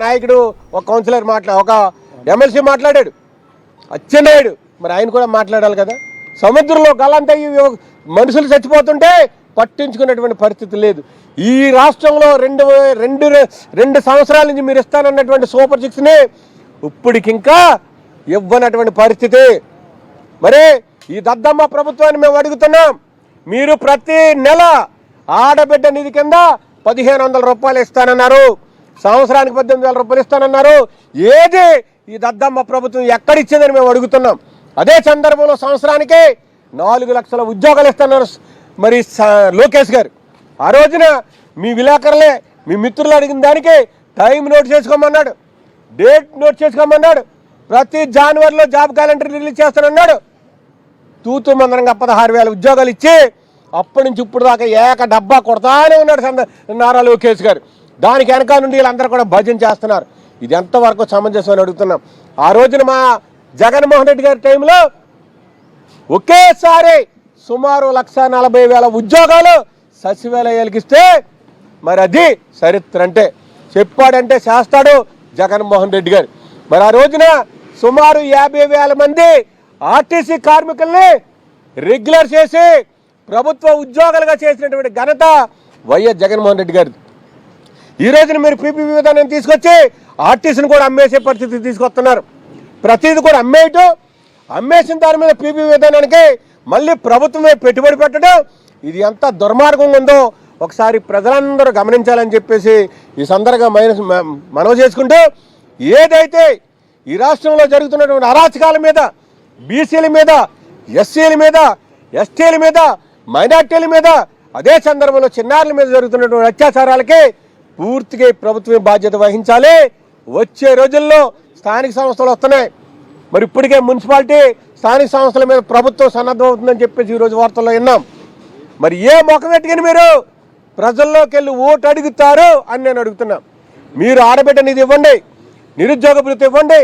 నాయకుడు ఒక కౌన్సిలర్ ఒక ఎమ్మెల్సీ మాట్లాడాడు, అచ్చెన్నాయుడు, మరి ఆయన కూడా మాట్లాడాలి కదా. సముద్రంలో గల్లంతా మనుషులు చచ్చిపోతుంటే పట్టించుకున్నటువంటి పరిస్థితి లేదు. ఈ రాష్ట్రంలో రెండు సంవత్సరాల నుంచి మీరు ఇస్తానన్నటువంటి సూపర్ 6ని ఇప్పటికింకా ఇవ్వనటువంటి పరిస్థితి. మరి ఈ దద్దమ్మ ప్రభుత్వాన్ని మేము అడుగుతున్నాం, మీరు ప్రతి నెల ఆడబిడ్డ నిధి కింద 1500 రూపాయలు ఇస్తానన్నారు, సంవత్సరానికి 18,000 రూపాయలు ఇస్తానన్నారు. ఏది ఈ దద్దమ్మ ప్రభుత్వం ఎక్కడిచ్చిందని మేము అడుగుతున్నాం. అదే సందర్భంలో సంవత్సరానికి 4 లక్షల ఉద్యోగాలు ఇస్తున్నారు మరి లోకేష్ గారు. ఆ రోజున మీ విలేకరులే మీ మిత్రులు అడిగిన దానికి టైం నోట్ చేసుకోమన్నాడు, డేట్ నోట్ చేసుకోమన్నాడు, ప్రతి జనవరిలో జాబ్ క్యాలెండర్ రిలీజ్ చేస్తానన్నాడు. తూతు మందరంగా 16,000 ఉద్యోగాలు ఇచ్చి అప్పటి నుంచి ఇప్పుడు దాకా ఏక డబ్బా కొడతానే ఉన్నాడు నారా లోకేష్ గారు. దానికి వెనక నుండి వీళ్ళందరూ కూడా భజన చేస్తున్నారు. ఇది ఎంతవరకు సమంజసం అని అడుగుతున్నాం. ఆ రోజున మా జగన్మోహన్ రెడ్డి గారి టైంలో ఒకేసారి సుమారు 140,000 ఉద్యోగాలు సచివాలయాలకు ఇస్తే మరి అది చరిత్ర అంటే. చెప్పాడంటే చేస్తాడు జగన్మోహన్ రెడ్డి గారు. మరి ఆ రోజున సుమారు 50,000 మంది ఆర్టీసీ కార్మికుల్ని రెగ్యులర్ చేసి ప్రభుత్వ ఉద్యోగాలుగా చేసినటువంటి ఘనత వైఎస్ జగన్మోహన్ రెడ్డి గారిది. ఈ రోజున మీరు పీపీపీ విధానం తీసుకొచ్చి ఆర్టీసీని కూడా అమ్మేసే పరిస్థితి తీసుకొస్తున్నారు. ప్రతిదీ కూడా అమ్మేసిన దాని మీద పీపీపీ విధానానికి మళ్ళీ ప్రభుత్వమే పెట్టుబడి పెట్టడం, ఇది ఎంత దుర్మార్గంగా ఉందో ఒకసారి ప్రజలందరూ గమనించాలని చెప్పేసి ఈ సందర్భంగా మనవి చేసుకుంటూ, ఏదైతే ఈ రాష్ట్రంలో జరుగుతున్నటువంటి అరాచకాల మీద, బీసీల మీద, ఎస్సీల మీద, ఎస్టీల మీద, మైనార్టీల మీద, అదే సందర్భంలో చిన్నారుల మీద జరుగుతున్నటువంటి అత్యాచారాలకి పూర్తిగా ప్రభుత్వమే బాధ్యత వహించాలి. వచ్చే రోజుల్లో స్థానిక సంస్థలు వస్తున్నాయి. మరి ఇప్పటికే మున్సిపాలిటీ స్థానిక సంస్థల మీద ప్రభుత్వం సన్నద్ధం అవుతుందని చెప్పేసి ఈరోజు వార్తల్లో విన్నాం. మరి ఏ మొఖం పెట్టుకుని మీరు ప్రజల్లోకి వెళ్ళి ఓటు అడుగుతారు అని నేను అడుగుతున్నా. మీరు ఆడబిడ్డ నిధి ఇవ్వండి, నిరుద్యోగ భృతి ఇవ్వండి,